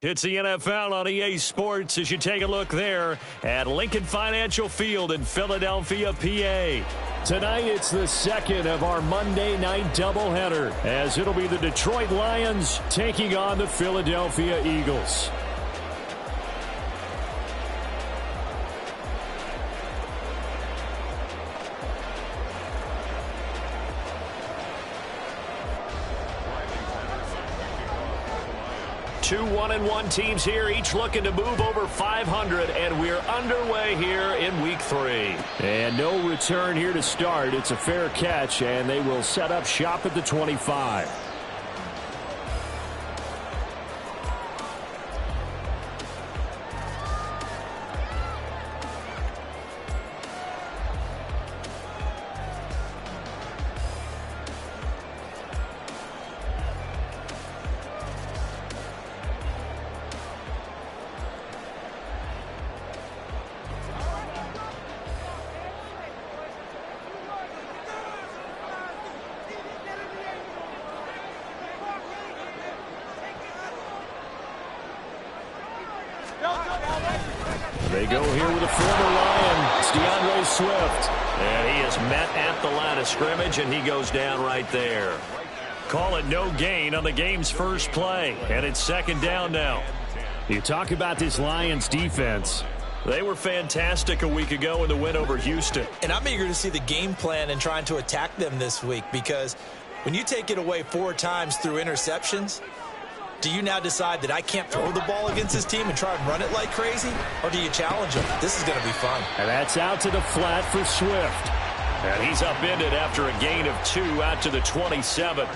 It's the NFL on EA Sports as you take a look there at Lincoln Financial Field in Philadelphia, PA. Tonight, it's the second of our Monday night doubleheader as it'll be the Detroit Lions taking on the Philadelphia Eagles. Two 1-1 teams here, each looking to move over 500, and we're underway here in Week 3. And no return here to start. It's a fair catch, and they will set up shop at the 25. They go here with a former Lion, it's DeAndre Swift. And he is met at the line of scrimmage, and he goes down right there. Call it no gain on the game's first play, and it's second down now. You talk about this Lions defense. They were fantastic a week ago in the win over Houston. And I'm eager to see the game plan and trying to attack them this week, because when you take it away 4 times through interceptions, do you now decide that I can't throw the ball against this team and try and run it like crazy? Or do you challenge them? This is going to be fun. And that's out to the flat for Swift. And he's upended after a gain of 2 out to the 27.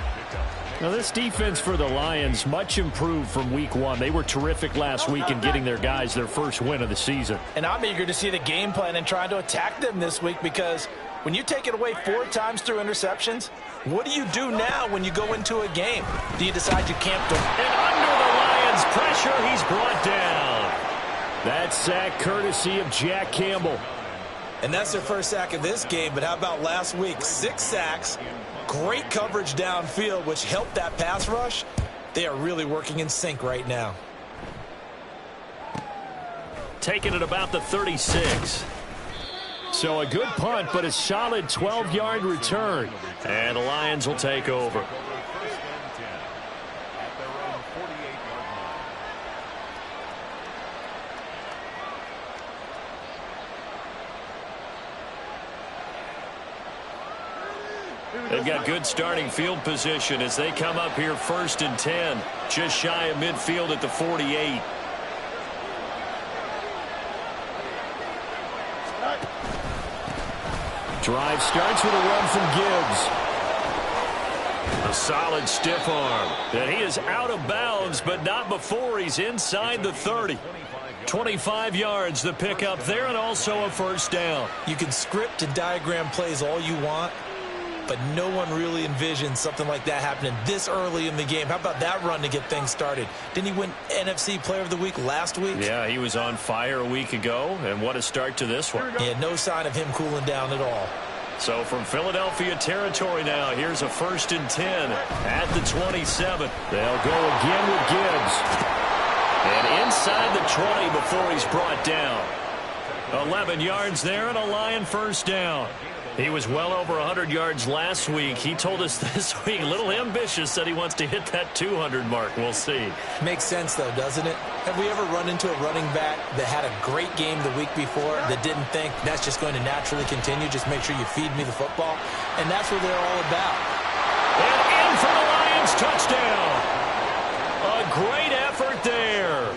Now, this defense for the Lions, much improved from Week 1. They were terrific last week in getting their guys their first win of the season. And I'm eager to see the game plan and trying to attack them this week, because when you take it away 4 times through interceptions, what do you do now when you go into a game? Do you decide you can't do it? And under the Lions' pressure, he's brought down. That sack courtesy of Jack Campbell. And that's their first sack of this game, but how about last week? 6 sacks, great coverage downfield, which helped that pass rush. They are really working in sync right now. Taking it about the 36. So a good punt, but a solid 12-yard return. And the Lions will take over. They've got good starting field position as they come up here 1st and 10. Just shy of midfield at the 48. Drive starts with a run from Gibbs. A solid stiff arm. And he is out of bounds, but not before he's inside the 30. 25 yards, the pickup there, and also a first down. You can script and diagram plays all you want, but no one really envisions something like that happening this early in the game. How about that run to get things started? Didn't he win NFC Player of the Week last week? Yeah, he was on fire a week ago, and what a start to this one. Yeah, no sign of him cooling down at all. So from Philadelphia territory now, here's a 1st and 10 at the 27. They'll go again with Gibbs. And inside the 20 before he's brought down. 11 yards there and a Lion first down. He was well over 100 yards last week. He told us this week, a little ambitious, that he wants to hit that 200 mark. We'll see. Makes sense, though, doesn't it? Have we ever run into a running back that had a great game the week before that didn't think that's just going to naturally continue? Just make sure you feed me the football. And that's what they're all about. And in for the Lions, touchdown. A great effort there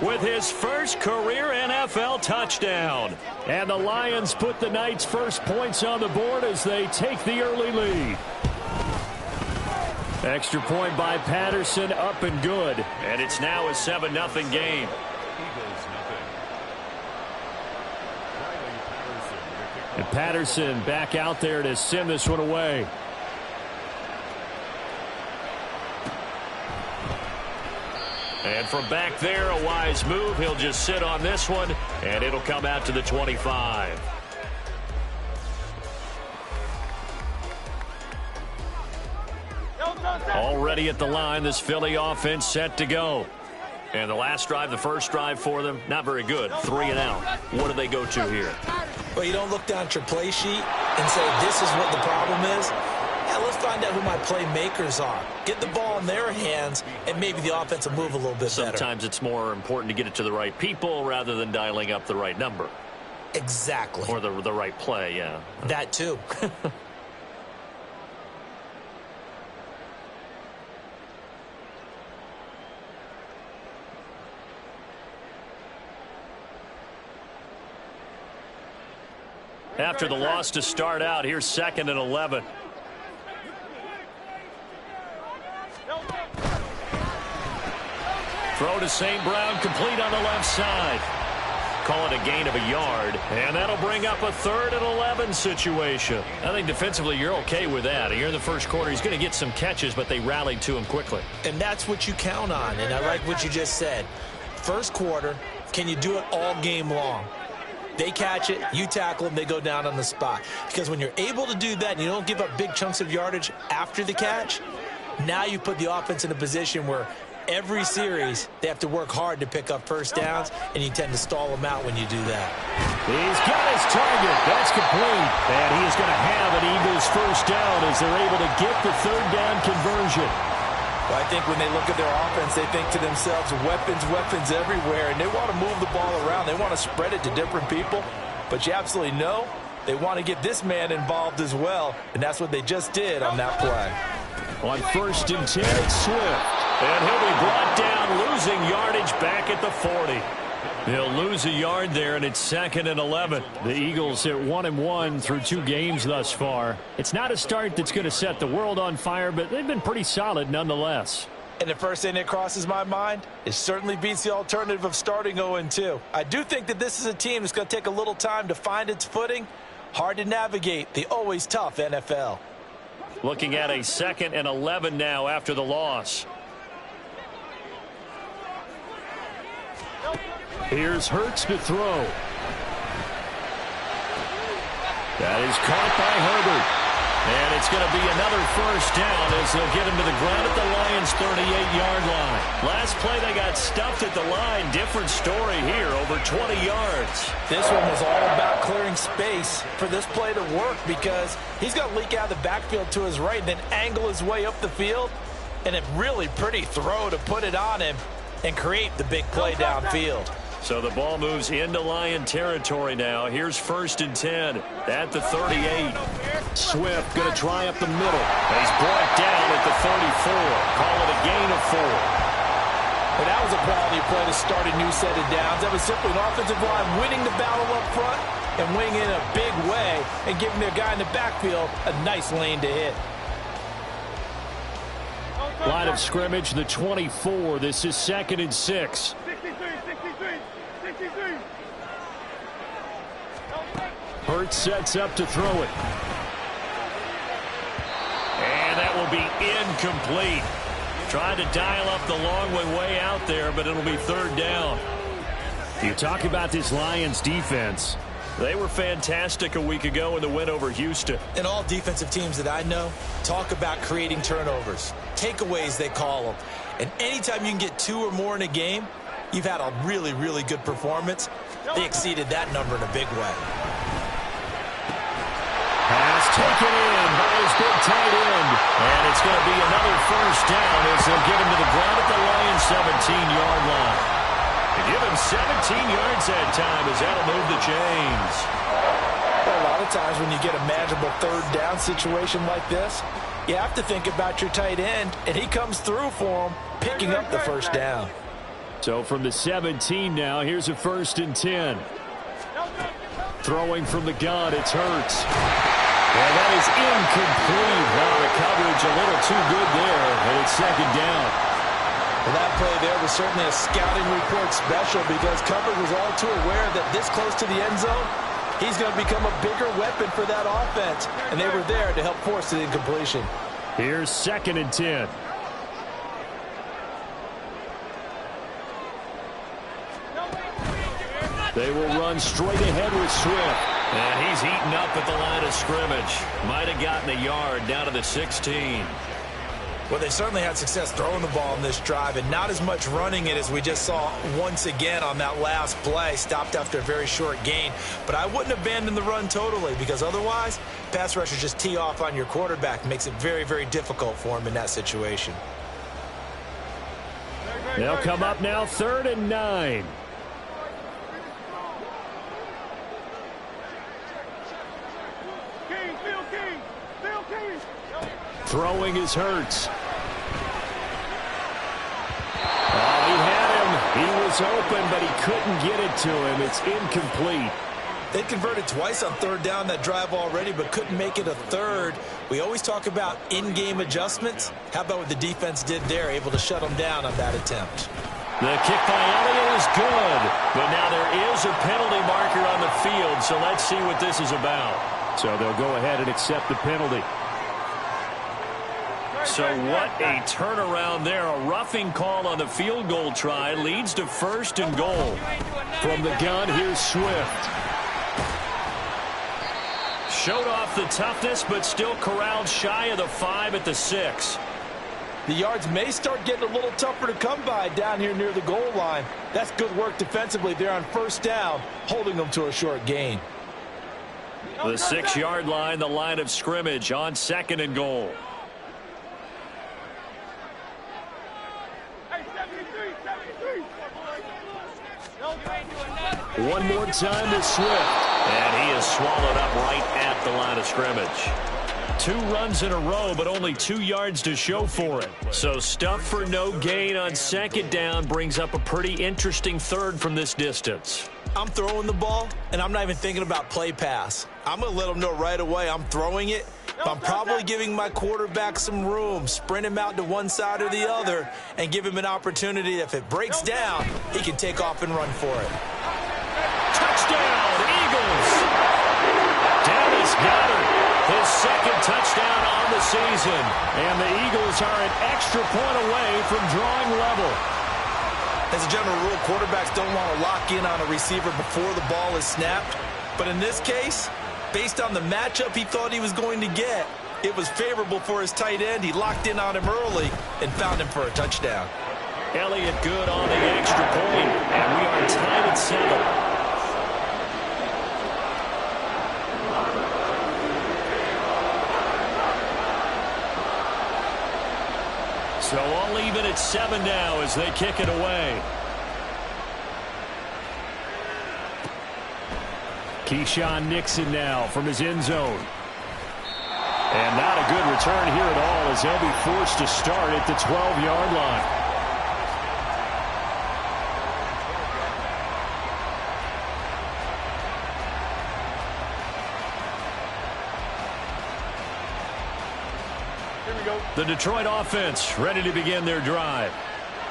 with his first career NFL touchdown. And the Lions put the night's first points on the board as they take the early lead. Extra point by Patterson, up and good. And it's now a 7-0 game. And Patterson back out there to send this one away. And from back there, a wise move. He'll just sit on this one, and it'll come out to the 25. Already at the line, this Philly offense set to go. And the last drive, the first drive for them, not very good. 3 and out. What do they go to here? Well, you don't look down at your play sheet and say, this is what the problem is. Yeah, let's find out who my playmakers are. Get the ball in their hands, and maybe the offense will move a little bit better. Sometimes it's more important to get it to the right people rather than dialing up the right number. Exactly. Or the right play, yeah. That too. After the loss to start out, here's 2nd and 11. Throw to St. Brown, complete on the left side. Call it a gain of a yard, and that'll bring up a 3rd and 11 situation. I think defensively you're okay with that. Here in the first quarter, he's going to get some catches, but they rallied to him quickly. And that's what you count on, and I like what you just said. First quarter, can you do it all game long? They catch it, you tackle them, they go down on the spot. Because when you're able to do that and you don't give up big chunks of yardage after the catch, now you put the offense in a position where every series they have to work hard to pick up first downs, and you tend to stall them out when you do that. He's got his target. That's complete. And he is going to have an Eagles first down as they're able to get the 3rd down conversion. Well, I think when they look at their offense, they think to themselves, weapons, weapons everywhere, and they want to move the ball around. They want to spread it to different people, but you absolutely know they want to get this man involved as well, and that's what they just did on that play. On 1st and 10, it's Swift. And he'll be brought down, losing yardage back at the 40. He'll lose a yard there, and it's 2nd and 11. The Eagles at 1-1 through 2 games thus far. It's not a start that's going to set the world on fire, but they've been pretty solid nonetheless. And the first thing that crosses my mind, it certainly beats the alternative of starting 0-2. I do think that this is a team that's going to take a little time to find its footing. Hard to navigate the always tough NFL. Looking at a 2nd and 11 now after the loss. Here's Hurts to throw. That is caught by Herbert. And it's going to be another first down as they'll get him to the ground at the Lions' 38-yard line. Last play they got stuffed at the line. Different story here, over 20 yards. This one was all about clearing space for this play to work because he's going to leak out of the backfield to his right and then angle his way up the field. And a really pretty throw to put it on him and create the big play downfield. So the ball moves into Lion territory now. Here's 1st and 10 at the 38. Swift going to try up the middle. He's brought down at the 34. Call it a gain of 4. Well, that was a quality play to start a new set of downs. That was simply an offensive line winning the battle up front and winning in a big way and giving their guy in the backfield a nice lane to hit. Line of scrimmage, the 24. This is 2nd and 6. Hurts sets up to throw it. And that will be incomplete. Trying to dial up the long way out there, but it'll be 3rd down. You talk about this Lions defense. They were fantastic a week ago in the win over Houston. And all defensive teams that I know talk about creating turnovers. Takeaways, they call them. And anytime you can get 2 or more in a game, you've had a really, really good performance. They exceeded that number in a big way. Pass taken in by his big tight end. And it's going to be another first down as they'll get him to the ground at the Lions' 17-yard line. They give him 17 yards that time as that'll move the chains. Well, a lot of times when you get a manageable 3rd down situation like this, you have to think about your tight end, and he comes through for him, picking up the first down. So from the 17 now, here's a 1st and 10. Throwing from the gun, it's Hurts. And that is incomplete. Now the coverage a little too good there, and it's 2nd down. Well, that play there was certainly a scouting report special because coverage was all too aware that this close to the end zone, he's going to become a bigger weapon for that offense, and they were there to help force the incompletion. Here's 2nd and 10. They will run straight ahead with Swift. And he's eaten up at the line of scrimmage. Might have gotten a yard down to the 16. Well, they certainly had success throwing the ball in this drive and not as much running it as we just saw once again on that last play. Stopped after a very short gain. But I wouldn't abandon the run totally because otherwise, pass rushers just tee off on your quarterback. Makes it very, very difficult for him in that situation. They'll come up now 3rd and 9. Throwing is Hurts. Oh, he had him. He was open, but he couldn't get it to him. It's incomplete. They converted twice on 3rd down that drive already, but couldn't make it a 3rd. We always talk about in-game adjustments. How about what the defense did there, able to shut them down on that attempt? The kick by Elliott is good, but now there is a penalty marker on the field, so let's see what this is about. So they'll go ahead and accept the penalty. So what a turnaround there. A roughing call on the field goal try leads to 1st and goal. From the gun, here's Swift. Showed off the toughness, but still corralled shy of the 5 at the 6. The yards may start getting a little tougher to come by down here near the goal line. That's good work defensively there on 1st down, holding them to a short gain. The 6-yard line, the line of scrimmage on 2nd and goal. One more time to Swift. And he is swallowed up right at the line of scrimmage. 2 runs in a row, but only 2 yards to show for it. So stuff for no gain on 2nd down brings up a pretty interesting 3rd from this distance. I'm throwing the ball, and I'm not even thinking about play pass. I'm going to let them know right away I'm throwing it. But I'm probably giving my quarterback some room, sprint him out to one side or the other, and give him an opportunity. If it breaks down, he can take off and run for it. Touchdown, Eagles! Dallas Goedert, his 2nd touchdown on the season. And the Eagles are an extra point away from drawing level. As a general rule, quarterbacks don't want to lock in on a receiver before the ball is snapped. But in this case, based on the matchup he thought he was going to get, it was favorable for his tight end. He locked in on him early and found him for a touchdown. Elliott good on the extra point, and we are tied at 7. So all even at 7 now as they kick it away. Keyshawn Nixon now from his end zone. And not a good return here at all as they'll be forced to start at the 12-yard line. The Detroit offense ready to begin their drive.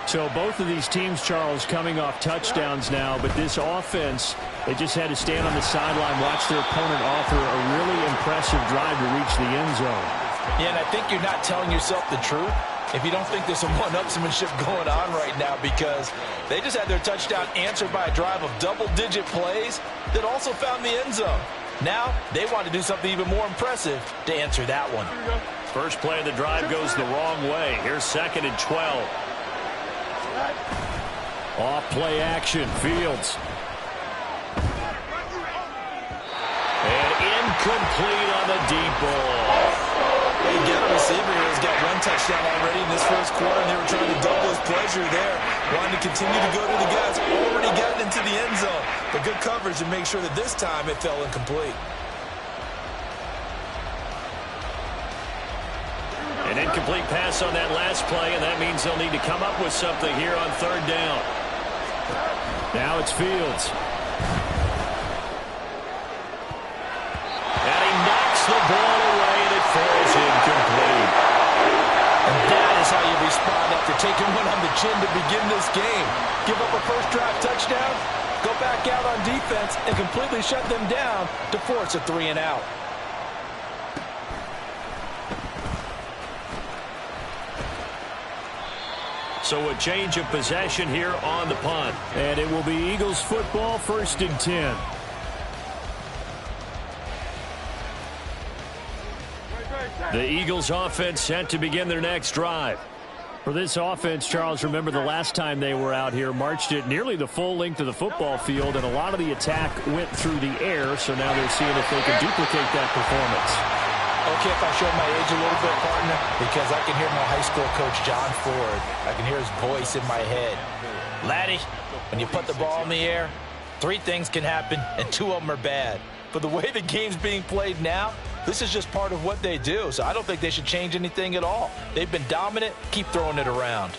So both of these teams, Charles, coming off touchdowns now, but this offense, they just had to stand on the sideline, watch their opponent offer a really impressive drive to reach the end zone. Yeah, and I think you're not telling yourself the truth if you don't think there's some one-upsmanship going on right now, because they just had their touchdown answered by a drive of double-digit plays that also found the end zone. Now they want to do something even more impressive to answer that one. First play of the drive goes the wrong way. Here's 2nd and 12. Off play action, Fields. And incomplete on the deep ball. They get a receiver here who's got 1 touchdown already in this first quarter, and they were trying to double his pleasure there. Wanting to continue to go to the guys already gotten into the end zone. But good coverage to make sure that this time it fell incomplete. An incomplete pass on that last play, and that means they'll need to come up with something here on 3rd down. Now it's Fields. And he knocks the ball away, and it falls incomplete. And that is how you respond after taking one on the chin to begin this game. Give up a first-drive touchdown, go back out on defense, and completely shut them down to force a 3-and-out. So a change of possession here on the punt. And it will be Eagles football, 1st and 10. The Eagles offense set to begin their next drive. For this offense, Charles, remember the last time they were out here, marched it nearly the full length of the football field, and a lot of the attack went through the air, so now they're seeing if they can duplicate that performance. Okay, if I show my age a little bit, partner, because I can hear my high school coach, John Ford. I can hear his voice in my head. Laddie, when you put the ball in the air, 3 things can happen, and 2 of them are bad. But the way the game's being played now, this is just part of what they do, so I don't think they should change anything at all. They've been dominant. Keep throwing it around.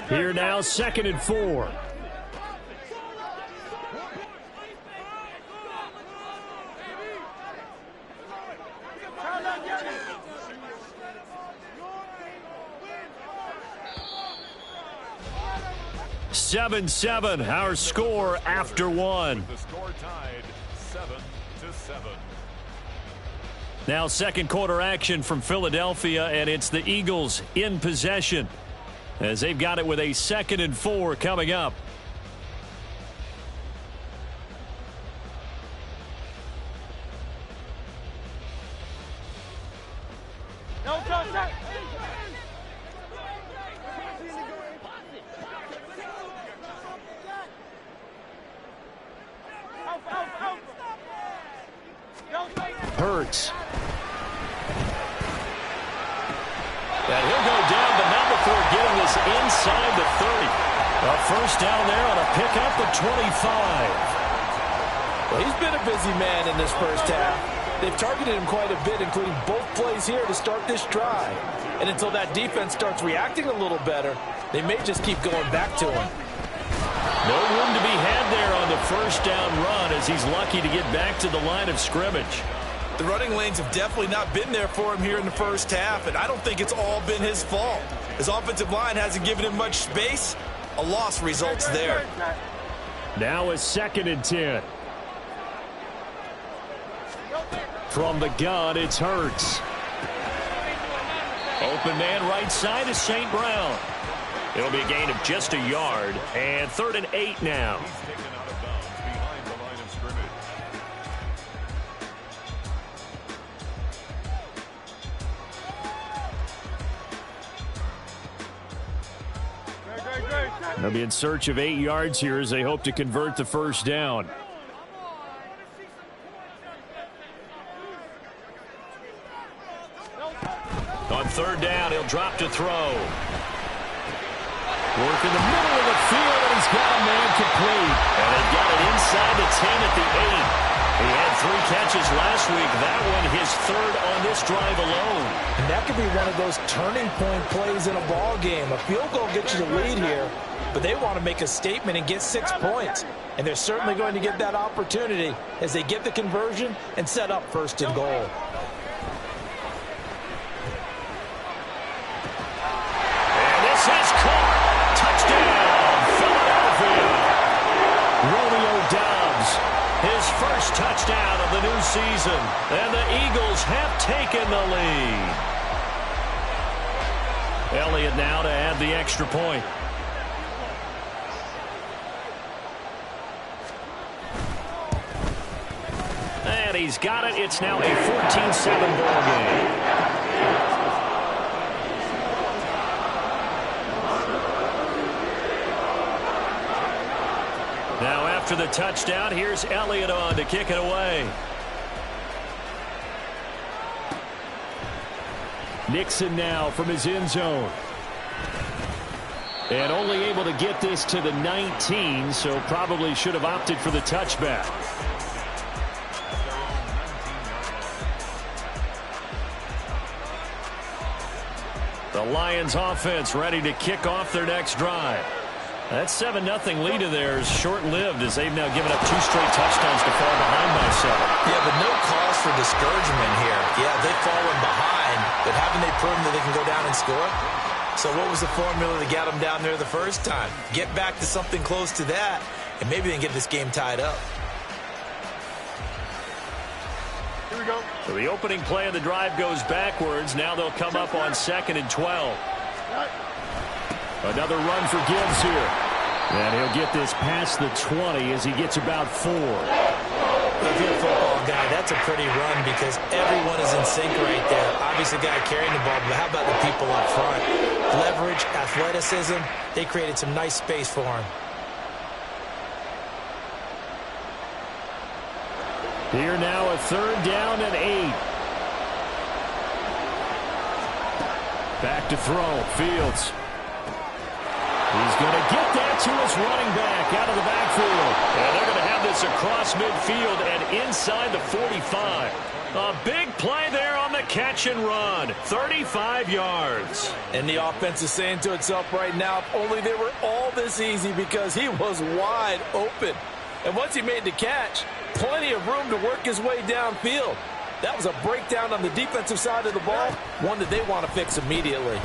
Here now, 2nd and 4. Seven, our score after 1. The score tied 7-7. Now second quarter action from Philadelphia, and it's the Eagles in possession as they've got it with a 2nd and 4 coming up. Hurts. And he'll go down, but not before getting this inside the 30. A first down there on a pickup of 25. Well, he's been a busy man in this first half. They've targeted him quite a bit, including both plays here to start this drive. And until that defense starts reacting a little better, they may just keep going back to him. No room to be had there on the first down run as he's lucky to get back to the line of scrimmage. The running lanes have definitely not been there for him here in the first half, and I don't think it's all been his fault. His offensive line hasn't given him much space. A loss results there. Now a 2nd and 10. From the gun, it's Hurts. Open man right side is St. Brown. It'll be a gain of just a yard, and 3rd and 8 now. He's taken out of bounds behind the line of scrimmage. They'll be in search of 8 yards here as they hope to convert the first down. On 3rd down, he'll drop to throw. Work in the middle of the field, and he's got a man complete. And they got it inside the 10 at the 8. He had 3 catches last week. That one his 3rd on this drive alone. And that could be one of those turning point plays in a ball game. A field goal gets you the lead here, but they want to make a statement and get 6 points. And they're certainly going to get that opportunity as they get the conversion and set up 1st and goal. And this is caught. Touchdown, Philadelphia. Romeo Doubs, his first touchdown of the new season. And the Eagles have taken the lead. Elliott now to add the extra point. And he's got it. It's now a 14-7 ball game. Now after the touchdown, here's Elliott on to kick it away. Nixon now from his end zone. And only able to get this to the 19, so probably should have opted for the touchback. The Lions offense ready to kick off their next drive. That 7-0 lead of theirs short-lived as they've now given up 2 straight touchdowns to fall behind by 7. Yeah, but no cause for discouragement here. Yeah, they've fallen behind, but haven't they proven that they can go down and score? So what was the formula that got them down there the first time? Get back to something close to that, and maybe they can get this game tied up. Here we go. So the opening play of the drive goes backwards. Now they'll come up on 2nd and 12. Another run for Gibbs here. And he'll get this past the 20 as he gets about 4. If you're a football guy, that's a pretty run because everyone is in sync right there. Obviously, the guy carrying the ball, but how about the people up front? Leverage, athleticism, they created some nice space for him. Here now, a 3rd down and 8. Back to throw. Fields. He's going to get that to his running back out of the backfield. And they're going to have this across midfield and inside the 45. A big play there on the catch and run. 35 yards. And the offense is saying to itself right now, if only they were all this easy, because he was wide open. And once he made the catch, plenty of room to work his way downfield. That was a breakdown on the defensive side of the ball, one that they want to fix immediately.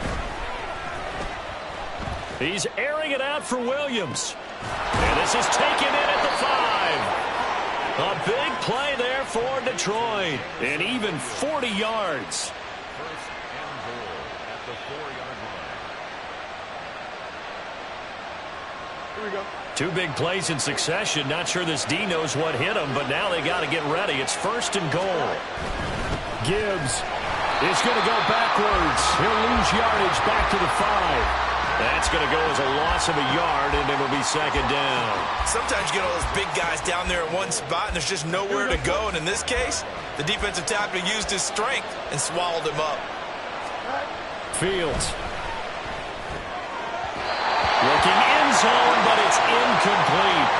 He's airing it out for Williams. And this is taken in at the 5. A big play there for Detroit. And even 40 yards. First and goal at the 4-yard line. Here we go. 2 big plays in succession. Not sure this D knows what hit him, but now they got to get ready. It's 1st and goal. Gibbs is going to go backwards. He'll lose yardage back to the 5. That's going to go as a loss of a yard, and it'll be 2nd down. Sometimes you get all those big guys down there in one spot, and there's just nowhere to go. And in this case, the defensive tackle used his strength and swallowed him up. Fields. Looking end zone, but it's incomplete.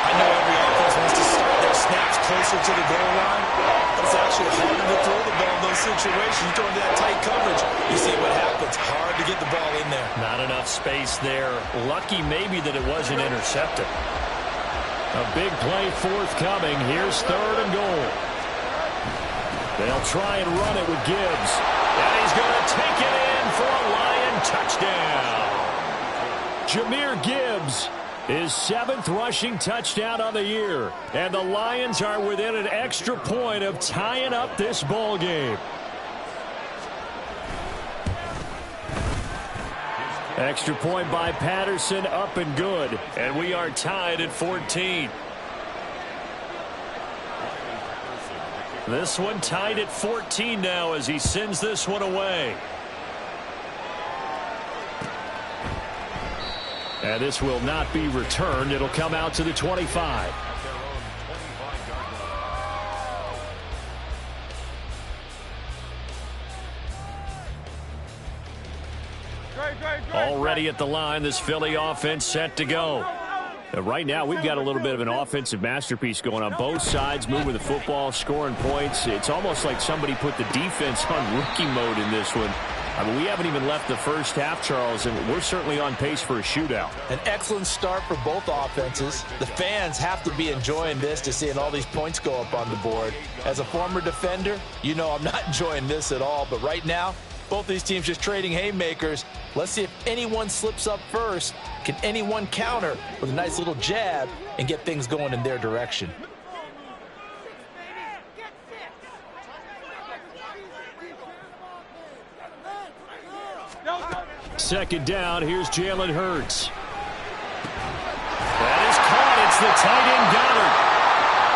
I know every offense wants to start their snaps closer to the goal line, but it's actually harder to throw the ball in those situations. You throw into that tight coverage, you see what happens. Hard to get the ball in there. Not enough space there. Lucky maybe that it wasn't intercepted. A big play forthcoming. Here's 3rd and goal. They'll try and run it with Gibbs. And he's going to take it in for a Lion touchdown. Jahmyr Gibbs, his 7th rushing touchdown on the year. And the Lions are within an extra point of tying up this ball game. Extra point by Patterson, up and good. And we are tied at 14. This one tied at 14 now as he sends this one away. And this will not be returned. It'll come out to the 25. Already at the line, this Philly offense set to go. Right now, we've got a little bit of an offensive masterpiece going on both sides, moving the football, scoring points. It's almost like somebody put the defense on rookie mode in this one. I mean, we haven't even left the first half, Charles, and we're certainly on pace for a shootout. An excellent start for both offenses. The fans have to be enjoying this to seeing all these points go up on the board. As a former defender, you know I'm not enjoying this at all, but right now, both these teams just trading haymakers. Let's see if anyone slips up first. Can anyone counter with a nice little jab and get things going in their direction? Second down, here's Jalen Hurts. That is caught. It's the tight end Goddard.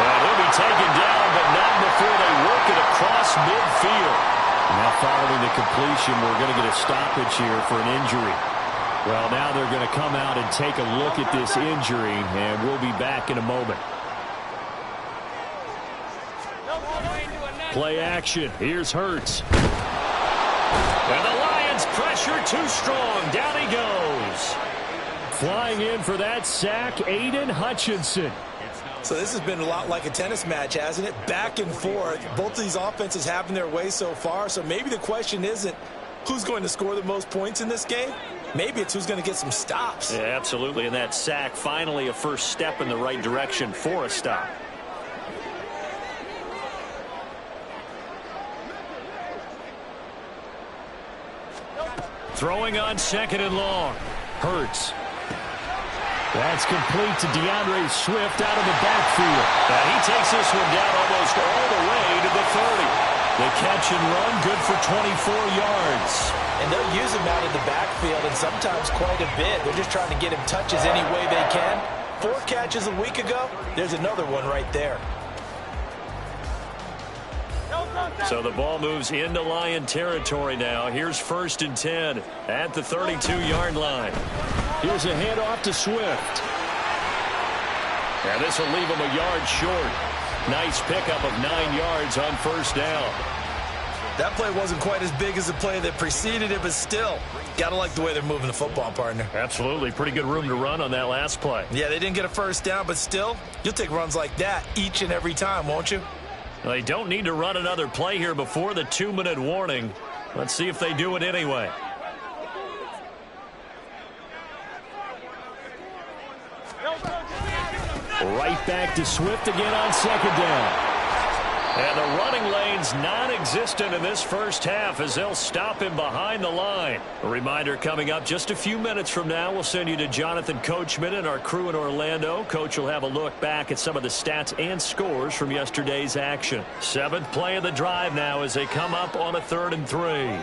And he'll be taken down, but not before they work it across midfield. Now following the completion, we're going to get a stoppage here for an injury. Well, now they're going to come out and take a look at this injury, and we'll be back in a moment. Play action. Here's Hurts. And the Lions pressure too strong. Down he goes. Flying in for that sack, Aiden Hutchinson. So this has been a lot like a tennis match, hasn't it? Back and forth. Both of these offenses having their way so far. So maybe the question isn't who's going to score the most points in this game. Maybe it's who's going to get some stops. Yeah, absolutely. And that sack, finally a first step in the right direction for a stop. Throwing on 2nd and long. Hurts. That's complete to DeAndre Swift out of the backfield. And he takes this one down almost all the way to the 30. The catch and run, good for 24 yards. And they'll use him out in the backfield, and sometimes quite a bit. They're just trying to get him touches any way they can. 4 catches a week ago, there's another one right there. So the ball moves into Lion territory now. Here's 1st and 10 at the 32-yard line. Here's a handoff to Swift. And this will leave him a yard short. Nice pickup of 9 yards on 1st down. That play wasn't quite as big as the play that preceded it, but still, gotta like the way they're moving the football, partner. Absolutely. Pretty good room to run on that last play. Yeah, they didn't get a 1st down, but still, you'll take runs like that each and every time, won't you? They don't need to run another play here before the 2-minute warning. Let's see if they do it anyway. Right back to Swift again on 2nd down. And the running lane's non-existent in this first half as they'll stop him behind the line. A reminder coming up just a few minutes from now, we'll send you to Jonathan Coachman and our crew in Orlando. Coach will have a look back at some of the stats and scores from yesterday's action. 7th play of the drive now as they come up on a 3rd and 3.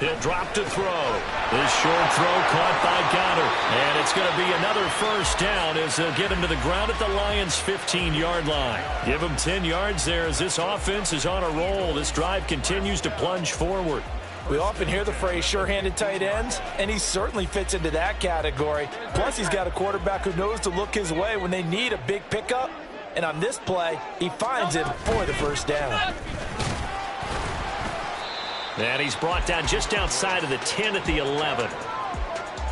He'll drop to throw. This short throw caught by Goddard. And it's going to be another 1st down as they'll get him to the ground at the Lions' 15-yard line. Give him 10 yards there as this offense is on a roll. This drive continues to plunge forward. We often hear the phrase sure-handed tight ends, and he certainly fits into that category. Plus, he's got a quarterback who knows to look his way when they need a big pickup. And on this play, he finds it for the 1st down. And he's brought down just outside of the 10 at the 11.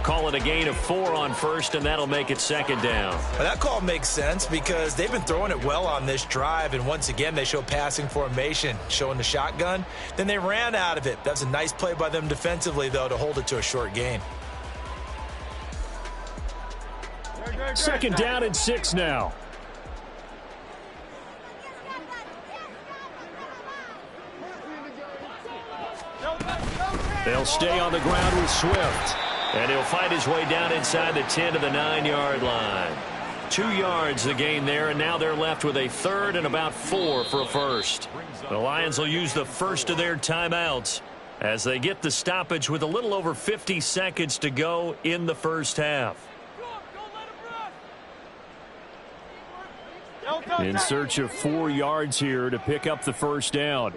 Call it a gain of 4 on 1st, and that'll make it 2nd down. Well, that call makes sense because they've been throwing it well on this drive, and once again, they show passing formation, showing the shotgun. Then they ran out of it. That's a nice play by them defensively, though, to hold it to a short gain. 2nd down and 6 now. They'll stay on the ground with Swift. And he'll fight his way down inside the 10 to the 9-yard line. 2 yards the gain there, and now they're left with a 3rd and about 4 for a 1st. The Lions will use the first of their timeouts as they get the stoppage with a little over 50 seconds to go in the first half. In search of 4 yards here to pick up the 1st down.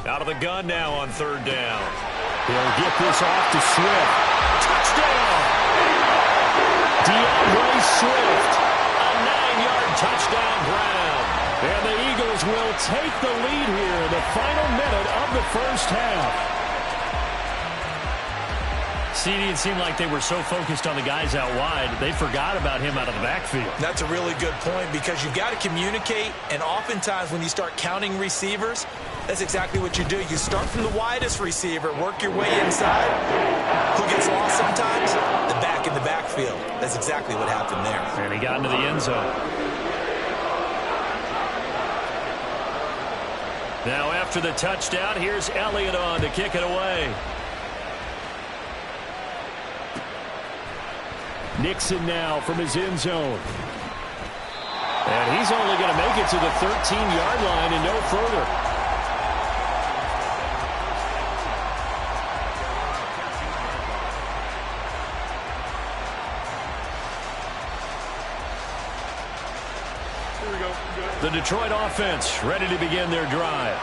Out of the gun now on 3rd down. He'll get this off to Swift. Touchdown! DeAndre Swift. A 9-yard touchdown ground. And the Eagles will take the lead here in the final minute of the first half. CD, it seemed like they were so focused on the guys out wide, they forgot about him out of the backfield. That's a really good point because you've got to communicate, and oftentimes when you start counting receivers, that's exactly what you do. You start from the widest receiver, work your way inside. Who gets lost sometimes? The back in the backfield. That's exactly what happened there. And he got into the end zone. Now after the touchdown, here's Elliott on to kick it away. Nixon now from his end zone. And he's only going to make it to the 13-yard line and no further. The Detroit offense ready to begin their drive.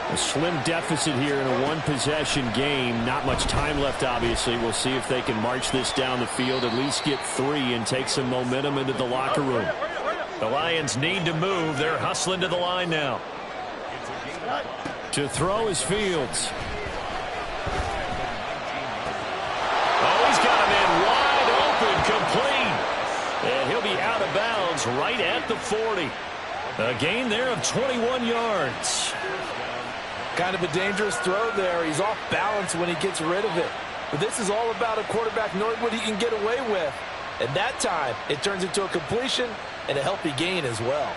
A slim deficit here in a one-possession game. Not much time left, obviously. We'll see if they can march this down the field, at least get 3 and take some momentum into the locker room. The Lions need to move. They're hustling to the line now. To throw is Fields. Oh, he's got him in wide open, complete. And he'll be out of bounds right at the 40. A gain there of 21 yards. Kind of a dangerous throw there. He's off balance when he gets rid of it. But this is all about a quarterback knowing what he can get away with. At that time, it turns into a completion and a healthy gain as well.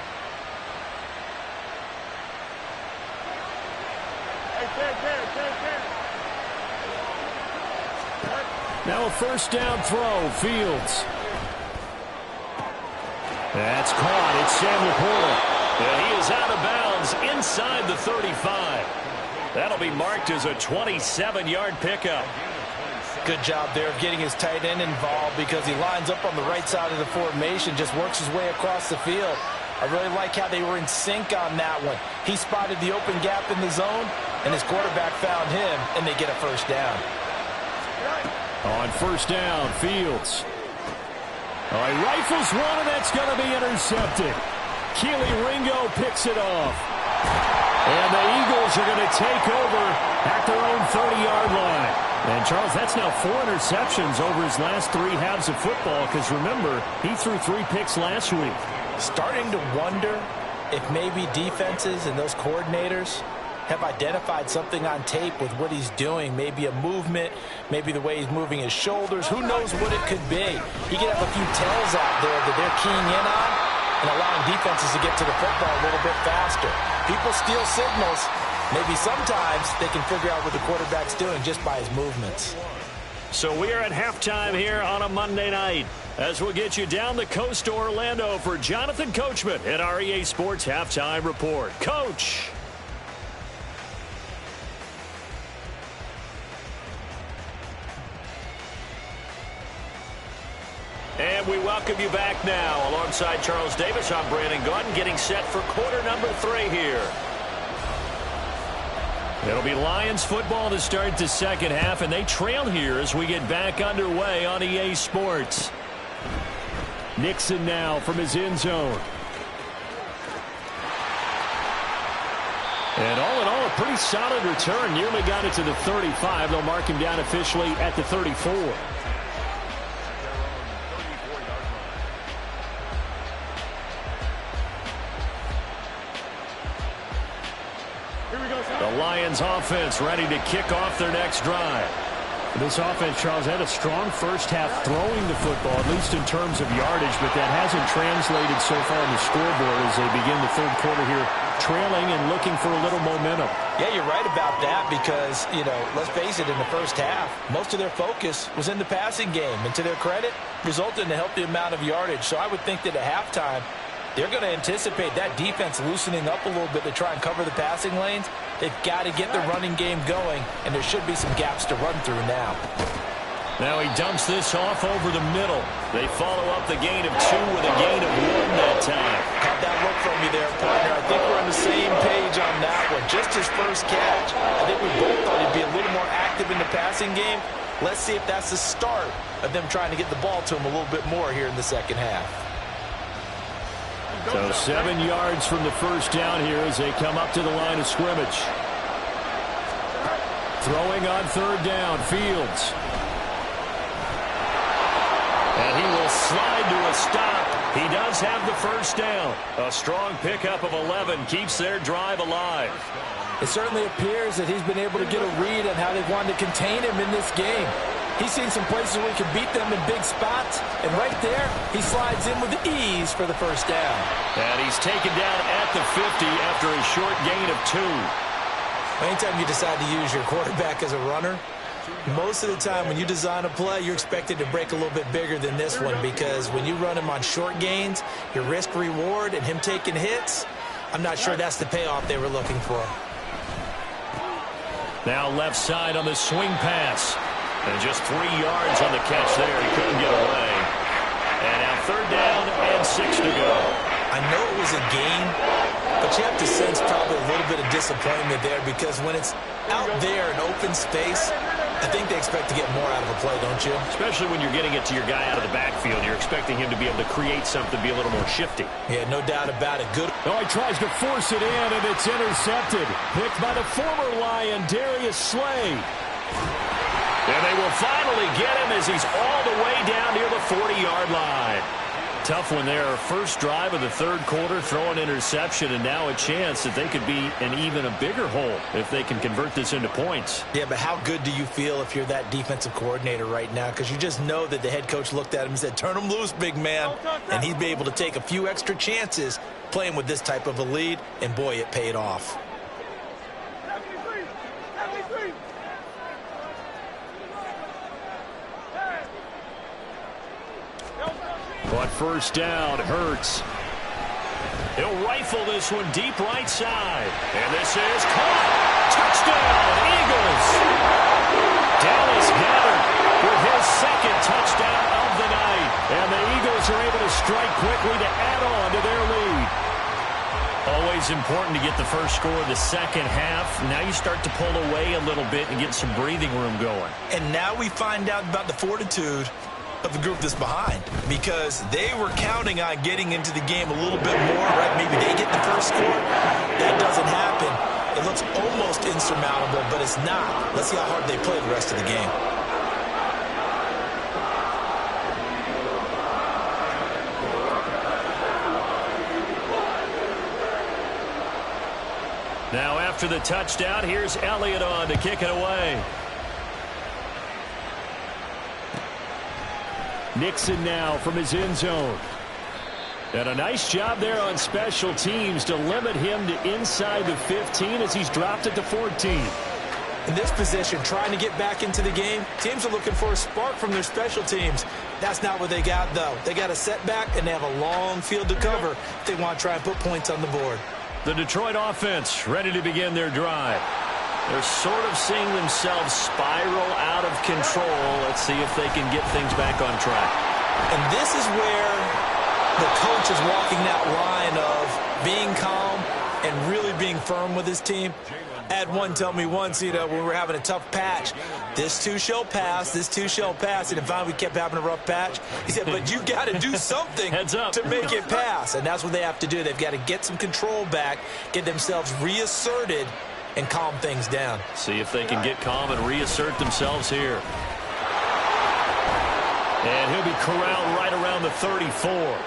Now a first down throw, Fields. That's caught. It's Sam Laporta. And he is out of bounds inside the 35. That'll be marked as a 27-yard pickup. Good job there of getting his tight end involved because he lines up on the right side of the formation, just works his way across the field. I really like how they were in sync on that one. He spotted the open gap in the zone, and his quarterback found him, and they get a first down. On first down, Fields. All right, rifles one, and that's going to be intercepted. Keely Ringo picks it off. And the Eagles are going to take over at their own 30-yard line. And, Charles, that's now 4 interceptions over his last 3 halves of football because, remember, he threw 3 picks last week. Starting to wonder if maybe defenses and those coordinators have identified something on tape with what he's doing. Maybe a movement, maybe the way he's moving his shoulders. Who knows what it could be? He could have a few tells out there that they're keying in on and allowing defenses to get to the football a little bit faster. People steal signals. Maybe sometimes they can figure out what the quarterback's doing just by his movements. So we are at halftime here on a Monday night as we'll get you down the coast to Orlando for Jonathan Coachman at our EA Sports Halftime Report. Coach. And we welcome you back now. Alongside Charles Davis, I'm Brandon Gaudin, getting set for quarter number 3 here. It'll be Lions football to start the second half, and they trail here as we get back underway on EA Sports. Nixon now from his end zone. And all in all, a pretty solid return. Nearly got it to the 35. They'll mark him down officially at the 34. The Lions offense ready to kick off their next drive. This offense, Charles, had a strong first half throwing the football, at least in terms of yardage, but that hasn't translated so far on the scoreboard as they begin the third quarter here, trailing and looking for a little momentum. Yeah, you're right about that because, let's face it, in the first half, most of their focus was in the passing game, and to their credit, resulted in a healthy amount of yardage. So I would think that at halftime, they're going to anticipate that defense loosening up a little bit to try and cover the passing lanes. They've got to get the running game going, and there should be some gaps to run through now. Now he dumps this off over the middle. They follow up the gain of 2 with a gain of 1 that time. Caught that look from you there, partner. I think we're on the same page on that one. Just his first catch. I think we both thought he'd be a little more active in the passing game. Let's see if that's the start of them trying to get the ball to him a little bit more here in the second half. So 7 yards from the first down here as they come up to the line of scrimmage. Throwing on third down, Fields. And he will slide to a stop. He does have the first down. A strong pickup of 11 keeps their drive alive. It certainly appears that he's been able to get a read on how they wanted to contain him in this game. He's seen some places where he can beat them in big spots, and right there, he slides in with ease for the first down. And he's taken down at the 50 after a short gain of 2. Anytime you decide to use your quarterback as a runner, most of the time when you design a play, you're expected to break a little bit bigger than this one because when you run him on short gains, your risk-reward and him taking hits, I'm not sure that's the payoff they were looking for. Now left side on the swing pass. And just 3 yards on the catch there. He couldn't get away. And now third down and 6 to go. I know it was a gain, but you have to sense probably a little bit of disappointment there because when it's out there in open space, I think they expect to get more out of a play, don't you? Especially when you're getting it to your guy out of the backfield. You're expecting him to be able to create something, be a little more shifty. Yeah, no doubt about it. Good. Oh, he tries to force it in, and it's intercepted. Picked by the former Lion, Darius Slay. And they will finally get him as he's all the way down near the 40-yard line. Tough one there. First drive of the third quarter, throw an interception, and now a chance that they could be in even a bigger hole if they can convert this into points. Yeah, but how good do you feel if you're that defensive coordinator right now? Because you just know that the head coach looked at him and said, turn him loose, big man. And he'd be able to take a few extra chances playing with this type of a lead, and boy, it paid off. On first down, Hurts. He'll rifle this one deep right side. And this is caught. Touchdown, Eagles. Dallas Goedert with his second touchdown of the night. And the Eagles are able to strike quickly to add on to their lead. Always important to get the first score of the second half. Now you start to pull away a little bit and get some breathing room going. And now we find out about the fortitude of the group that's behind, because they were counting on getting into the game a little bit more, right? Maybe they get the first score. That doesn't happen. It looks almost insurmountable, but it's not. Let's see how hard they play the rest of the game. Now after the touchdown, here's Elliott on to kick it away. Nixon now from his end zone. And a nice job there on special teams to limit him to inside the 15 as he's dropped it to 14. In this position, trying to get back into the game, teams are looking for a spark from their special teams. That's not what they got, though. They got a setback, and they have a long field to cover if they want to try and put points on the board. The Detroit offense ready to begin their drive. They're sort of seeing themselves spiral out of control. Let's see if they can get things back on track. And this is where the coach is walking that line of being calm and really being firm with his team. I had one tell me once, when we were having a tough patch, this too shall pass, this too shall pass. And finally we kept having a rough patch. He said, but you got to do something to make it pass. And that's what they have to do. They've got to get some control back, get themselves reasserted, and calm things down. See if they can get calm and reassert themselves here. And he'll be corralled right around the 34.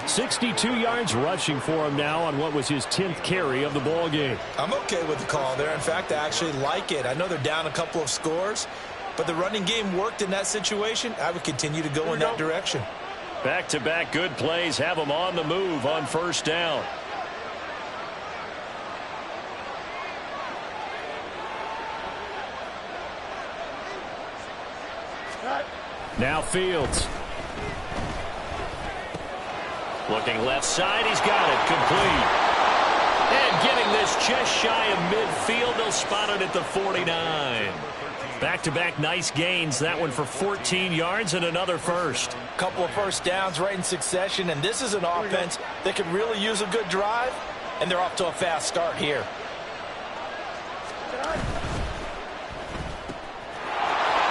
62 yards rushing for him now on what was his 10th carry of the ball game. I'm okay with the call there. In fact, I actually like it. I know they're down a couple of scores, but the running game worked in that situation. I would continue to go in that direction. Back-to-back good plays have them on the move on first down. Now Fields. Looking left side, he's got it complete. And getting this just shy of midfield, they'll spot it at the 49. Back-to-back nice gains, that one for 14 yards and another first. Couple of first downs right in succession, and this is an offense that could really use a good drive, and they're off to a fast start here.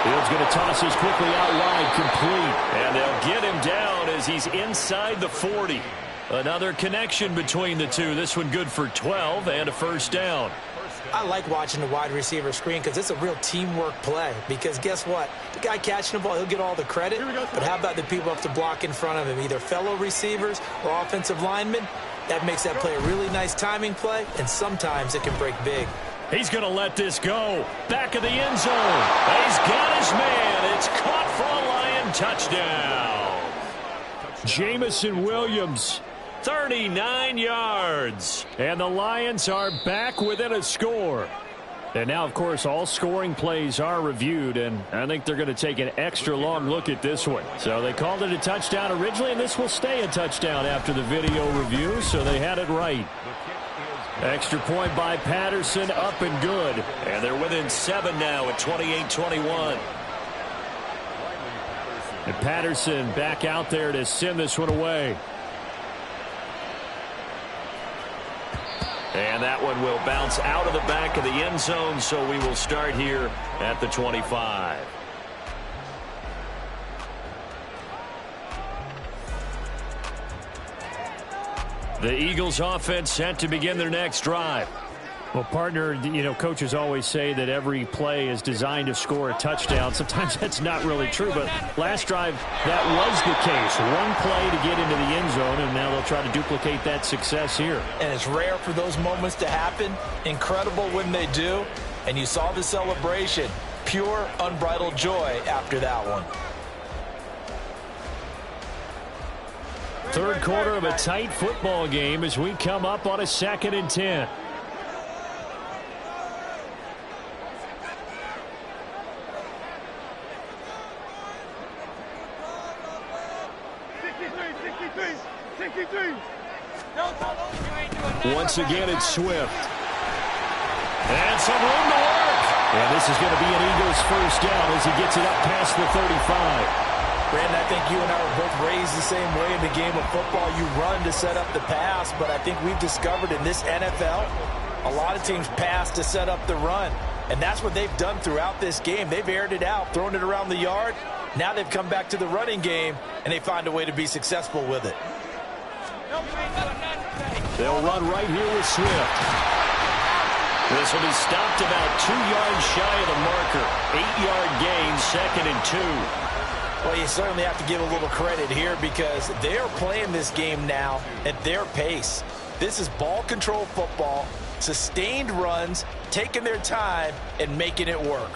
Fields going to toss this quickly out wide, complete. And they'll get him down as he's inside the 40. Another connection between the two. This one good for 12 and a first down. I like watching the wide receiver screen because it's a real teamwork play. Because guess what? The guy catching the ball, he'll get all the credit. But how about the people who have to block in front of him, either fellow receivers or offensive linemen? That makes that play a really nice timing play, and sometimes it can break big. He's going to let this go. Back of the end zone. He's got his man. It's caught for a Lion touchdown. Jamison Williams, 39 yards. And the Lions are back within a score. And now, of course, all scoring plays are reviewed, and I think they're going to take an extra long look at this one. So they called it a touchdown originally, and this will stay a touchdown after the video review, so they had it right. Extra point by Patterson, up and good. And they're within 7 now at 28-21. And Patterson back out there to send this one away. And that one will bounce out of the back of the end zone, so we will start here at the 25. The Eagles offense set to begin their next drive. Well, partner, coaches always say that every play is designed to score a touchdown. Sometimes that's not really true, but last drive, that was the case. One play to get into the end zone, and now they'll try to duplicate that success here. And it's rare for those moments to happen. Incredible when they do. And you saw the celebration. Pure, unbridled joy after that one. Third quarter of a tight football game as we come up on a 2nd and 10. Once again, it's Swift. And some room to work. And this is going to be an Eagles first down as he gets it up past the 35. Brandon, I think you and I were both raised the same way in the game of football. You run to set up the pass, but I think we've discovered in this NFL, a lot of teams pass to set up the run. And that's what they've done throughout this game. They've aired it out, thrown it around the yard. Now they've come back to the running game, and they find a way to be successful with it. They'll run right here with Swift. This will be stopped about 2 yards shy of the marker. 8-yard gain, 2nd and 2. Well, you certainly have to give a little credit here because they're playing this game now at their pace. This is ball control football, sustained runs, taking their time, and making it work.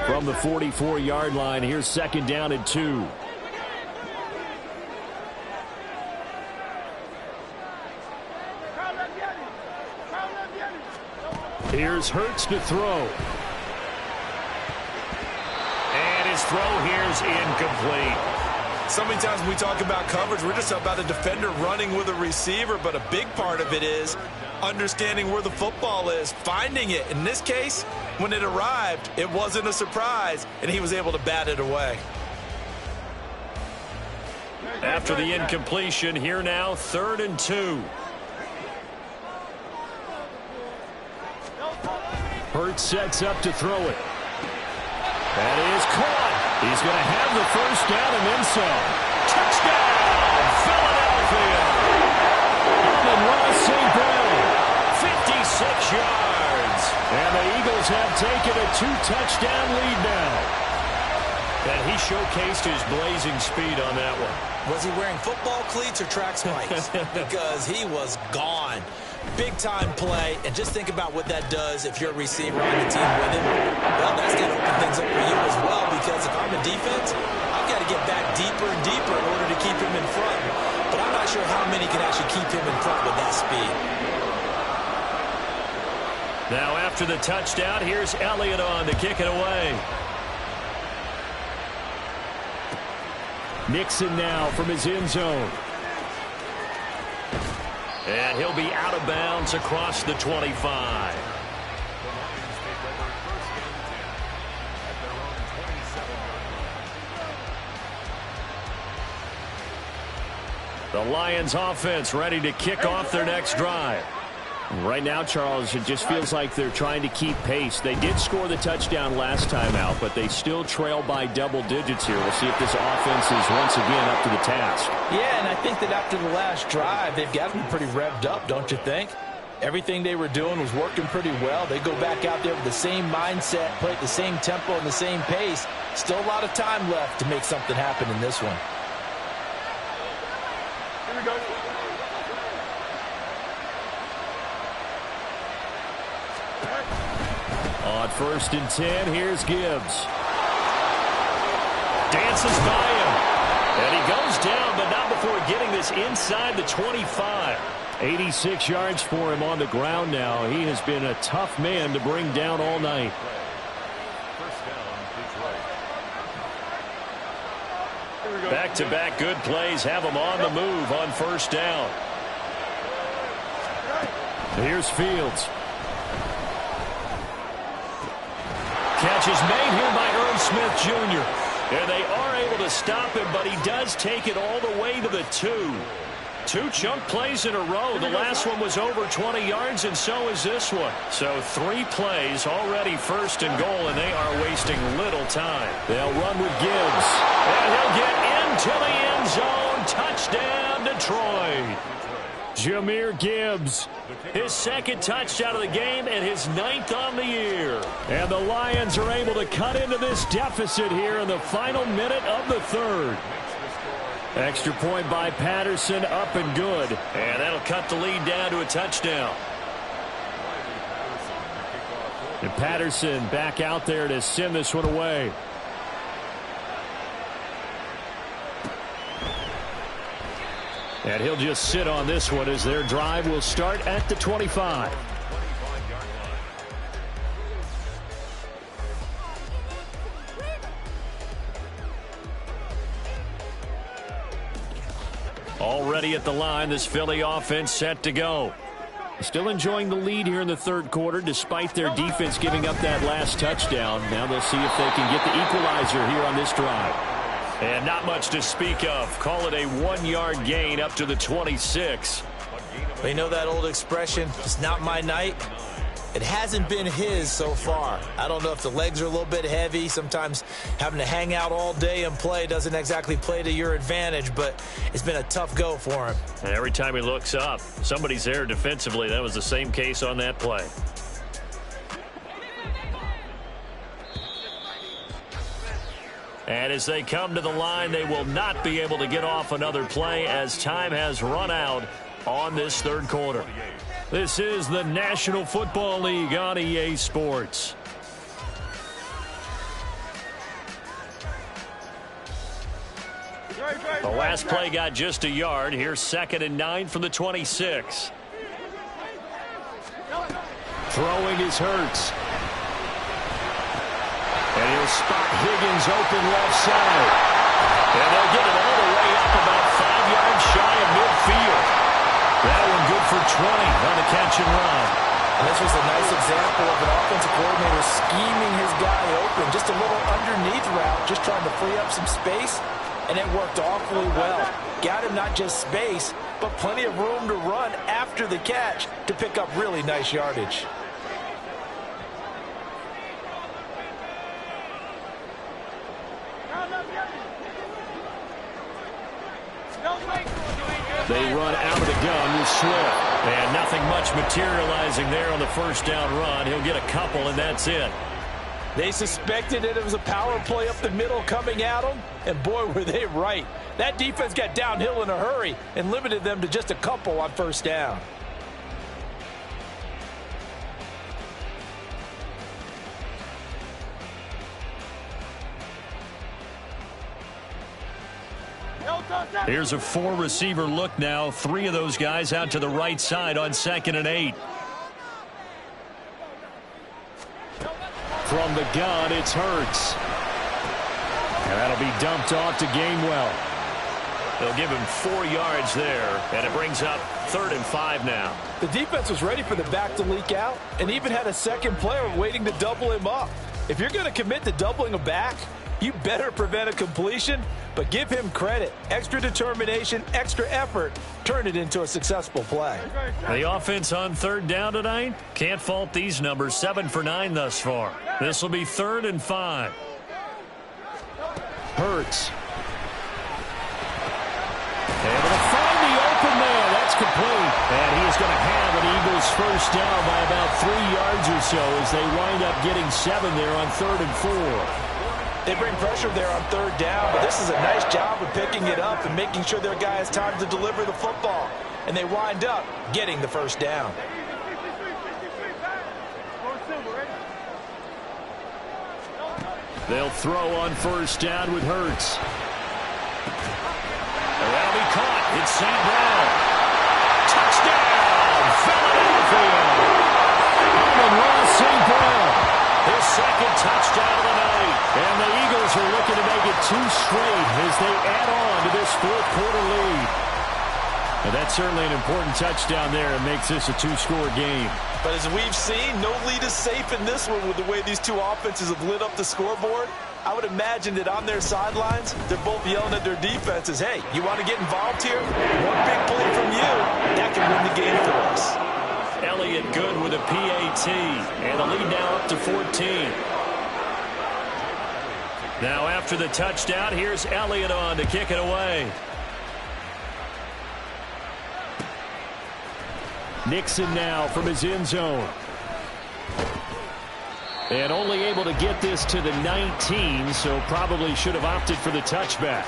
From the 44-yard line, here's 2nd down and 2. Here's Hurts to throw. And his throw here's incomplete. So many times when we talk about coverage, we're just about a defender running with a receiver, but a big part of it is understanding where the football is, finding it. In this case, when it arrived, it wasn't a surprise, and he was able to bat it away. After the incompletion, here now, 3rd and 2. Hurts sets up to throw it. That is caught. He's going to have the first down and then some. Touchdown, Philadelphia. Amon-Ra St. Brown, 56 yards. And the Eagles have taken a 2-touchdown lead now. And he showcased his blazing speed on that one. Was he wearing football cleats or track spikes? Because he was gone. Big-time play, and just think about what that does if you're a receiver on the team with him. Well, that's going to open things up for you as well, because if I'm a defense, I've got to get back deeper and deeper in order to keep him in front. But I'm not sure how many can actually keep him in front with that speed. Now after the touchdown, here's Elliott on to kick it away. Nixon now from his end zone. And he'll be out of bounds across the 25. The Lions offense ready to kick off their next drive. Right now, Charles, it just feels like they're trying to keep pace. They did score the touchdown last time out, but they still trail by double digits here. We'll see if this offense is once again up to the task. Yeah, and I think that after the last drive, they've got to be pretty revved up, don't you think? Everything they were doing was working pretty well. They go back out there with the same mindset, play at the same tempo and the same pace. Still a lot of time left to make something happen in this one. Here we go. On 1st and 10, here's Gibbs. Dances by him. And he goes down, but not before getting this inside the 25. 86 yards for him on the ground now. He has been a tough man to bring down all night. Back-to-back good plays have him on the move on 1st down. Here's Fields. Catch is made here by Irv Smith Jr. And they are able to stop him, but he does take it all the way to the 2. 2 chunk plays in a row. The last one was over 20 yards, and so is this one. So 3 plays already 1st and goal, and they are wasting little time. They'll run with Gibbs. And he'll get into the end zone. Touchdown, Detroit. Jahmyr Gibbs, his 2nd touchdown of the game and his 9th on the year. And the Lions are able to cut into this deficit here in the final minute of the 3rd. Extra point by Patterson, up and good. And that'll cut the lead down to a touchdown. And Patterson back out there to send this one away. And he'll just sit on this one as their drive will start at the 25. Already at the line, this Philly offense set to go. Still enjoying the lead here in the third quarter, despite their defense giving up that last touchdown. Now they'll see if they can get the equalizer here on this drive. And not much to speak of. Call it a 1-yard gain up to the 26. Well, you know that old expression, it's not my night? It hasn't been his so far. I don't know if the legs are a little bit heavy. Sometimes having to hang out all day and play doesn't exactly play to your advantage, but it's been a tough go for him. And every time he looks up, somebody's there defensively. That was the same case on that play. And as they come to the line, they will not be able to get off another play as time has run out on this third quarter. This is the National Football League on EA Sports. The last play got just a yard. Here's 2nd and 9 from the 26. Throwing is Hurts. And he'll spot Higgins open left side. And they'll get it all the way up about 5 yards shy of midfield. That one good for 20 on the catch and run. And this was a nice example of an offensive coordinator scheming his guy open. Just a little underneath route, just trying to free up some space, and it worked awfully well. Got him not just space, but plenty of room to run after the catch to pick up really nice yardage. They run out of the gun with Swift. And nothing much materializing there on the first down run. He'll get a couple, and that's it. They suspected it was a power play up the middle coming at them, and boy, were they right. That defense got downhill in a hurry and limited them to just a couple on first down. Here's a 4-receiver look now. 3 of those guys out to the right side on 2nd and 8. From the gun, it's Hurts. And that'll be dumped off to Gainwell. They'll give him 4 yards there, and it brings up 3rd and 5 now. The defense was ready for the back to leak out and even had a second player waiting to double him up. If you're going to commit to doubling a back, you better prevent a completion, but give him credit. Extra determination, extra effort, turn it into a successful play. The offense on 3rd down tonight, can't fault these numbers. 7 for 9 thus far. This will be 3rd and 5. Hurts. Able to find the open man. That's complete. And he is going to have an Eagles first down by about 3 yards or so as they wind up getting 7 there on 3rd and 4. They bring pressure there on 3rd down, but this is a nice job of picking it up and making sure their guy has time to deliver the football. And they wind up getting the first down. They'll throw on first down with Hurts. That'll be caught. It's St. Brown. Touchdown, Philadelphia. Amon-Ra St. Brown. His 2nd touchdown of the night. And the Eagles are looking to make it 2 straight as they add on to this 4th quarter lead. And that's certainly an important touchdown there and makes this a 2-score game. But as we've seen, no lead is safe in this one with the way these two offenses have lit up the scoreboard. I would imagine that on their sidelines, they're both yelling at their defenses, hey, you want to get involved here? One big play from you, that can win the game for us. Elliott good with a PAT, and the lead now up to 14. Now after the touchdown, here's Elliott on to kick it away. Nixon now from his end zone. And only able to get this to the 19, so probably should have opted for the touchback.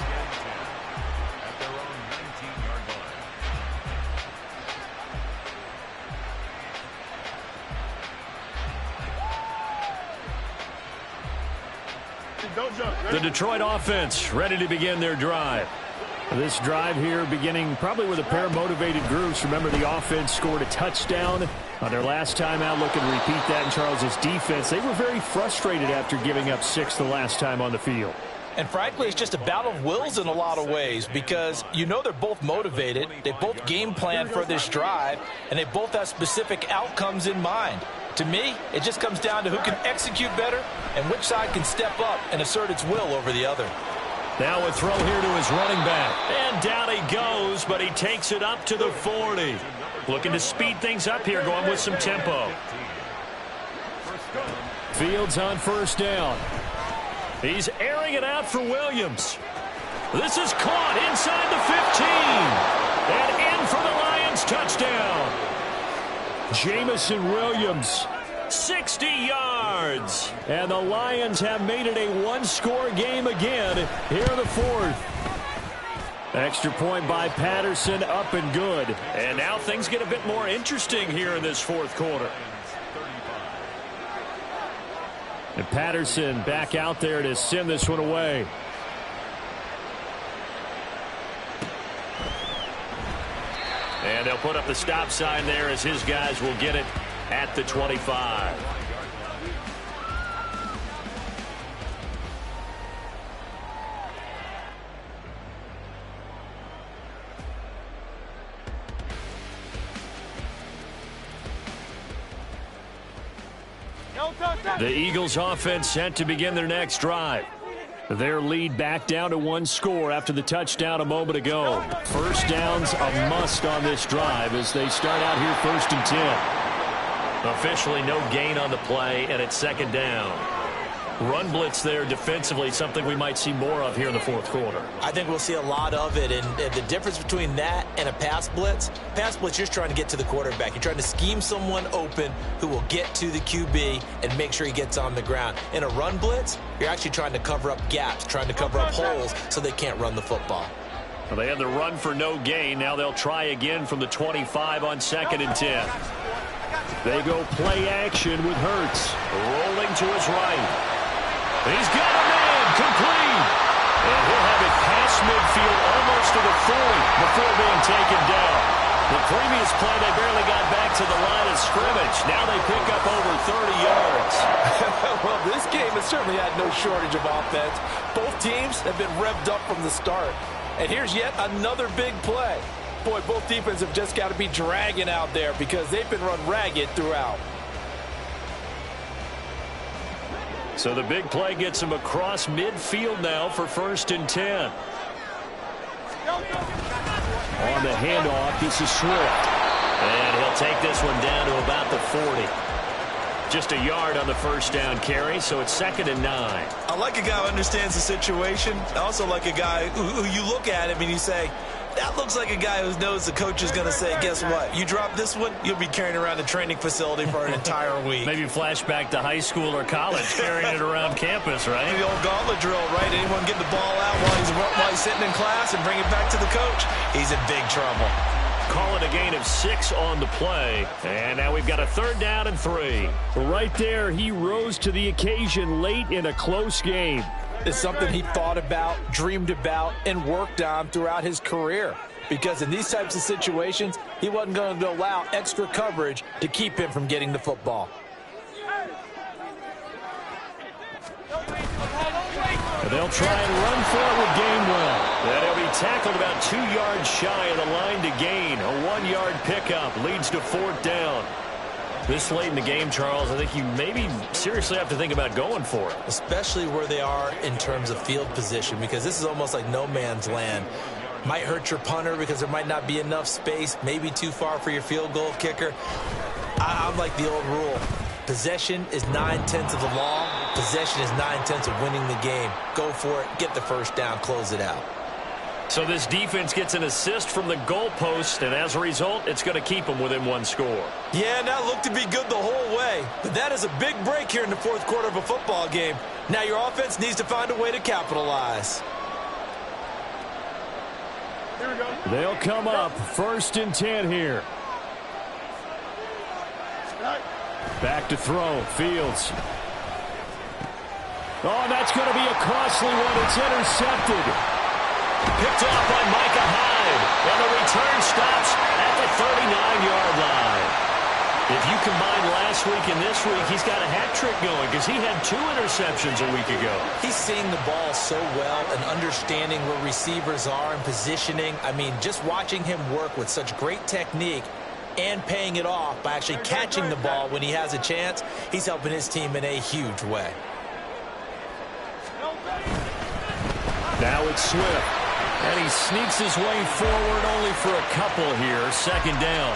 The Detroit offense ready to begin their drive. This drive here beginning probably with a pair of motivated groups. Remember, the offense scored a touchdown on their last time out. Looking to repeat that in Charles's defense. They were very frustrated after giving up 6 the last time on the field. And frankly, it's just a battle of wills in a lot of ways because you know they're both motivated, they both game plan for this drive, and they both have specific outcomes in mind. To me, it just comes down to who can execute better and which side can step up and assert its will over the other. Now a throw here to his running back. And down he goes, but he takes it up to the 40. Looking to speed things up here, going with some tempo. Fields on first down. He's airing it out for Williams. This is caught inside the 15. And in for the Lions touchdown. Jamison Williams, 60 yards. And the Lions have made it a one-score game again here in the fourth. Extra point by Patterson, up and good. And now things get a bit more interesting here in this fourth quarter. And Patterson back out there to send this one away. And they'll put up the stop sign there as his guys will get it at the 25. The Eagles offense set to begin their next drive. Their lead back down to one score after the touchdown a moment ago. First down's a must on this drive as they start out here 1st and 10. Officially no gain on the play, and it's second down. Run blitz there defensively, something we might see more of here in the fourth quarter. I think we'll see a lot of it, and the difference between that and a pass blitz, you're just trying to get to the quarterback. You're trying to scheme someone open who will get to the QB and make sure he gets on the ground. In a run blitz, you're actually trying to cover up gaps, trying to cover up holes so they can't run the football. Well, they had the run for no gain. Now they'll try again from the 25 on 2nd and 10. They go play action with Hurts. Rolling to his right. He's got a man, complete. And he'll have it past midfield almost to the 40 before being taken down. The previous play, they barely got back to the line of scrimmage. Now they pick up over 30 yards. Well, this game has certainly had no shortage of offense. Both teams have been revved up from the start. And here's yet another big play. Boy, both defenses have just got to be dragging out there because they've been run ragged throughout. So the big play gets him across midfield now for 1st and 10. On the handoff, this is Swift. And he'll take this one down to about the 40. Just a yard on the first down carry, so it's 2nd and 9. I like a guy who understands the situation. I also like a guy who you look at him and you say, that looks like a guy who knows the coach is going to say, guess what? You drop this one, you'll be carrying around the training facility for an entire week. Maybe flashback to high school or college, carrying it around campus, right? The old gauntlet drill, right? Anyone get the ball out while he's sitting in class and bring it back to the coach? He's in big trouble. Call it a gain of 6 on the play. And now we've got a 3rd down and 3. Right there, he rose to the occasion late in a close game. It's something he thought about, dreamed about, and worked on throughout his career. Because in these types of situations, he wasn't going to allow extra coverage to keep him from getting the football. They'll try and run for it with Gainwell. And he'll be tackled about 2 yards shy of the line to gain. A 1-yard pickup leads to 4th down. This late in the game, Charles, I think you maybe seriously have to think about going for it. Especially where they are in terms of field position, because this is almost like no man's land. Might hurt your punter because there might not be enough space, maybe too far for your field goal kicker. I'm like the old rule. Possession is 9/10 of the law. Possession is 9/10 of winning the game. Go for it, get the first down, close it out. So this defense gets an assist from the goalpost, and as a result, it's going to keep them within 1 score. Yeah, and that looked to be good the whole way. But that is a big break here in the fourth quarter of a football game. Now your offense needs to find a way to capitalize. Here we go. They'll come up 1st and 10 here. Back to throw, Fields. Oh, that's going to be a costly one. It's intercepted. Picked off by Micah Hyde. And the return stops at the 39-yard line. If you combine last week and this week, he's got a hat trick going because he had 2 interceptions a week ago. He's seeing the ball so well and understanding where receivers are and positioning. I mean, just watching him work with such great technique and paying it off by actually catching the ball when he has a chance, he's helping his team in a huge way. Now it's Swift. And he sneaks his way forward only for a couple here. Second down.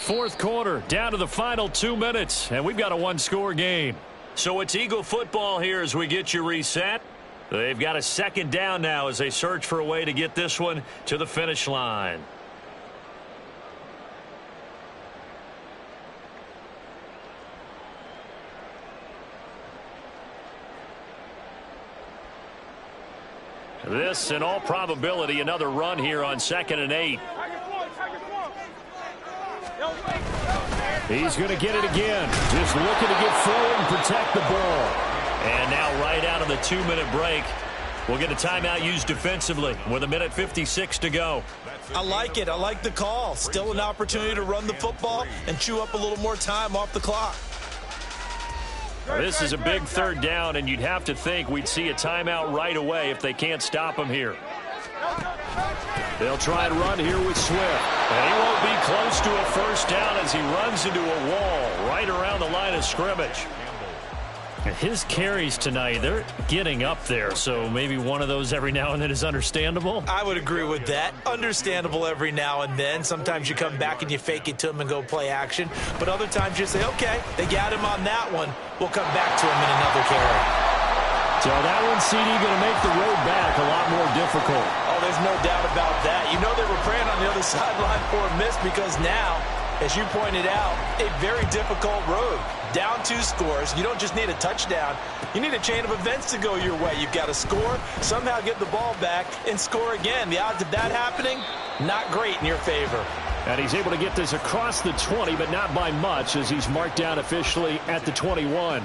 Fourth quarter, down to the final 2 minutes, and we've got a 1-score game. So it's Eagle football here as we get you reset. They've got a second down now as they search for a way to get this one to the finish line. This, in all probability, another run here on 2nd and 8. He's going to get it again. Just looking to get forward and protect the ball. And now right out of the 2-minute break, we'll get a timeout used defensively with 1:56 to go. I like it. I like the call. Still an opportunity to run the football and chew up a little more time off the clock. This is a big third down, and you'd have to think we'd see a timeout right away if they can't stop him here. They'll try and run here with Swift. And he won't be close to a first down as he runs into a wall right around the line of scrimmage. His carries tonight, they're getting up there, so maybe one of those every now and then is understandable. I would agree with that. Understandable every now and then. Sometimes you come back and you fake it to him and go play action. But other times you say, okay, they got him on that one. We'll come back to him in another carry. So that one, CD, going to make the road back a lot more difficult. Oh, there's no doubt about that. You know they were praying on the other sideline for a miss because now, as you pointed out, a very difficult road. Down 2 scores. You don't just need a touchdown. You need a chain of events to go your way. You've got to score, somehow get the ball back, and score again. The odds of that happening, not great in your favor. And he's able to get this across the 20, but not by much as he's marked down officially at the 21.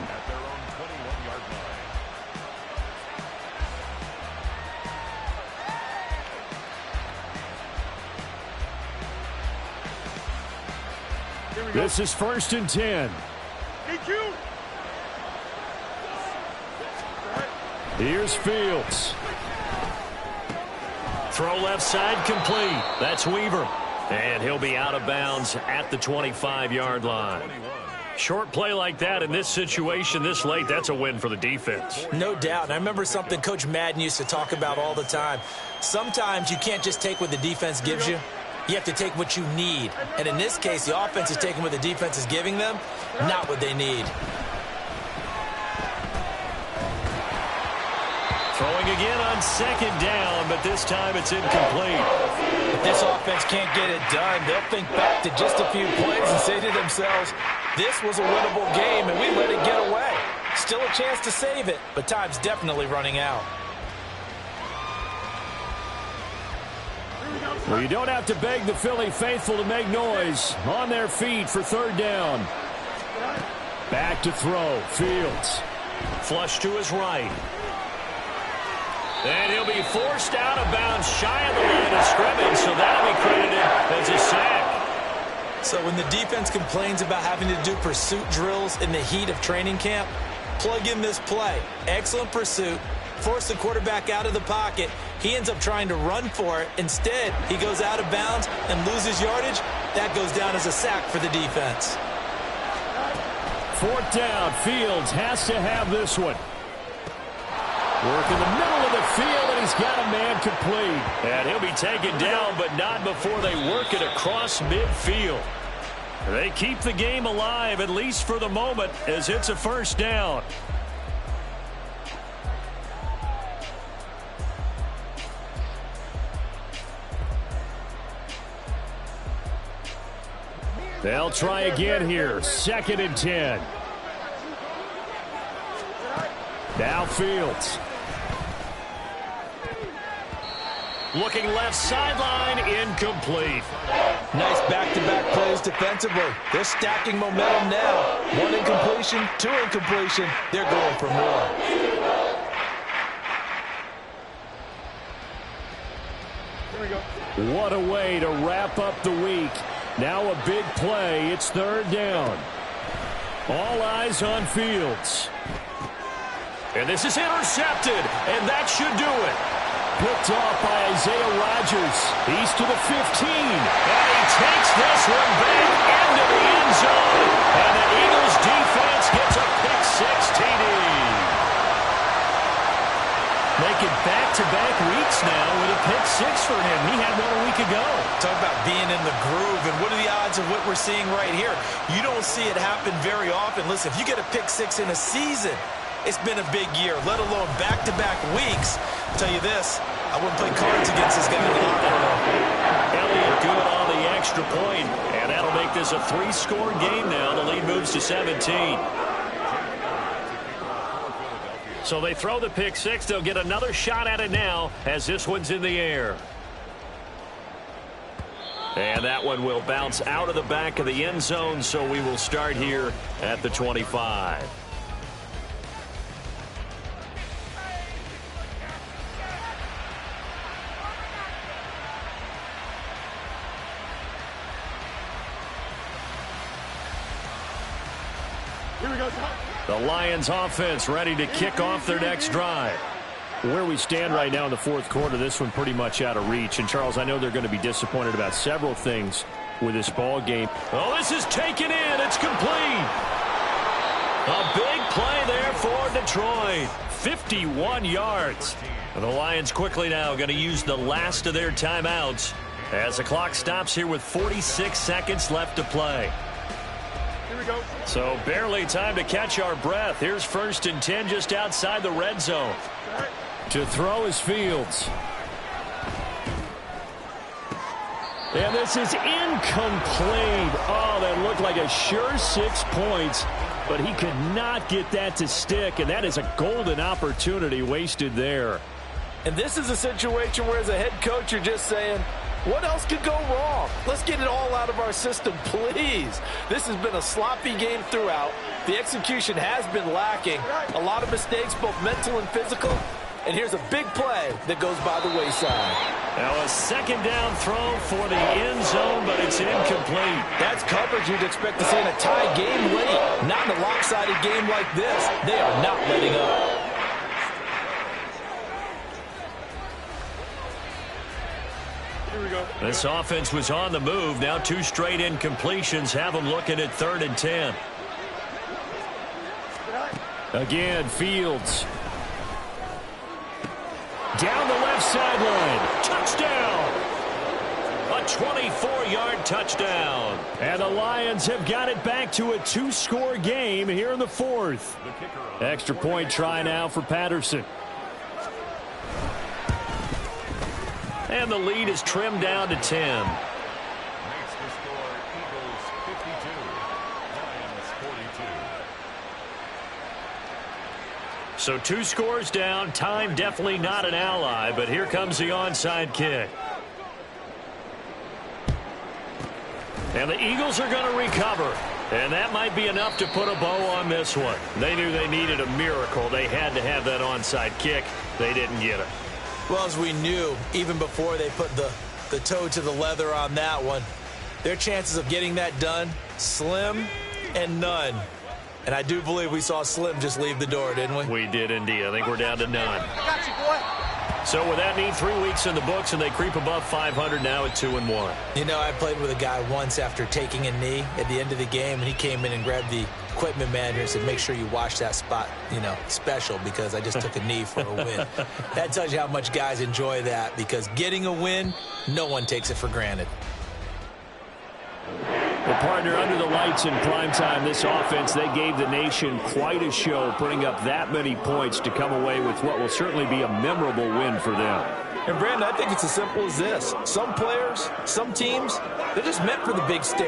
This is 1st and 10. Here's Fields. Throw left side complete. That's Weaver. And he'll be out of bounds at the 25-yard line. Short play like that in this situation this late, that's a win for the defense. No doubt. And I remember something Coach Madden used to talk about all the time. Sometimes you can't just take what the defense gives you. You have to take what you need. And in this case, the offense is taking what the defense is giving them, not what they need. Throwing again on 2nd down, but this time it's incomplete. If this offense can't get it done, they'll think back to just a few plays and say to themselves, this was a winnable game and we let it get away. Still a chance to save it, but time's definitely running out. Well, you don't have to beg the Philly faithful to make noise. On their feet for 3rd down. Back to throw. Fields. Flush to his right. And he'll be forced out of bounds shy of the line of scrimmage, so that'll be credited as a sack. So when the defense complains about having to do pursuit drills in the heat of training camp, plug in this play. Excellent pursuit. Force the quarterback out of the pocket. He ends up trying to run for it. Instead, he goes out of bounds and loses yardage. That goes down as a sack for the defense. 4th down. Fields has to have this one. Work in the middle of the field, and he's got a man complete. And he'll be taken down, but not before they work it across midfield. They keep the game alive, at least for the moment, as it's a 1st down. They'll try again here. 2nd and 10. Now Fields. Looking left sideline, incomplete. Nice back-to-back plays defensively. They're stacking momentum now. 1 incompletion, 2 incompletion. They're going for more. What a way to wrap up the week. Now a big play. It's 3rd down. All eyes on Fields. And this is intercepted, and that should do it. Picked off by Isaiah Rodgers. He's to the 15. And he takes this one back into the end zone. And the Eagles defense gets a pick-6 TD. Making back-to-back weeks now with a pick-6 for him. He had one a week ago. Talk about being in the groove, and what are the odds of what we're seeing right here? You don't see it happen very often. Listen, if you get a pick-6 in a season, it's been a big year, let alone back-to-back weeks. I'll tell you this, I wouldn't play cards against this guy in the locker room. Elliott good on the extra point, and that'll make this a 3-score game now. The lead moves to 17. So they throw the pick-6. They'll get another shot at it now as this one's in the air. And that one will bounce out of the back of the end zone, so we will start here at the 25. Here we go, Tom. The Lions offense ready to kick off their next drive. Where we stand right now in the 4th quarter, this one pretty much out of reach. And, Charles, I know they're going to be disappointed about several things with this ball game. Oh, this is taken in. It's complete. A big play there for Detroit. 51 yards. The Lions quickly now going to use the last of their timeouts as the clock stops here with 46 seconds left to play. Here we go. So barely time to catch our breath. Here's 1st and 10 just outside the red zone. To throw is Fields. And this is incomplete. Oh, that looked like a sure 6 points, but he could not get that to stick, and that is a golden opportunity wasted there. And this is a situation where, as a head coach, you're just saying, what else could go wrong? Let's get it all out of our system, please. This has been a sloppy game throughout. The execution has been lacking. A lot of mistakes, both mental and physical. And here's a big play that goes by the wayside. Now a 2nd down throw for the end zone, but it's incomplete. That's coverage you'd expect to see in a tie game late. Not in a lopsided game like this. They are not letting up. This offense was on the move. Now 2 straight incompletions have them looking at 3rd and 10. Again, Fields. Down the left sideline. Touchdown. A 24-yard touchdown. And the Lions have got it back to a 2-score game here in the 4th. Extra point try now for Patterson. And the lead is trimmed down to 10. Makes the score Eagles 52, Lions 42. So 2 scores down. Time definitely not an ally, but here comes the onside kick. And the Eagles are going to recover. And that might be enough to put a bow on this one. They knew they needed a miracle. They had to have that onside kick. They didn't get it. Well, as we knew, even before they put the toe to the leather on that one, their chances of getting that done, slim and none. And I do believe we saw Slim just leave the door, didn't we? We did indeed. I think we're down to none. I got you, boy. So with that need, 3 weeks in the books, and they creep above 500 now at 2-1. You know, I played with a guy once after taking a knee at the end of the game, and he came in and grabbed the equipment manager and said, make sure you wash that spot, you know, special, because I just took a knee for a win. That tells you how much guys enjoy that, because getting a win, no one takes it for granted. The partner under the lights in primetime, this offense, they gave the nation quite a show, putting up that many points to come away with what will certainly be a memorable win for them. And, Brandon, I think it's as simple as this. Some players, some teams, they're just meant for the big stage.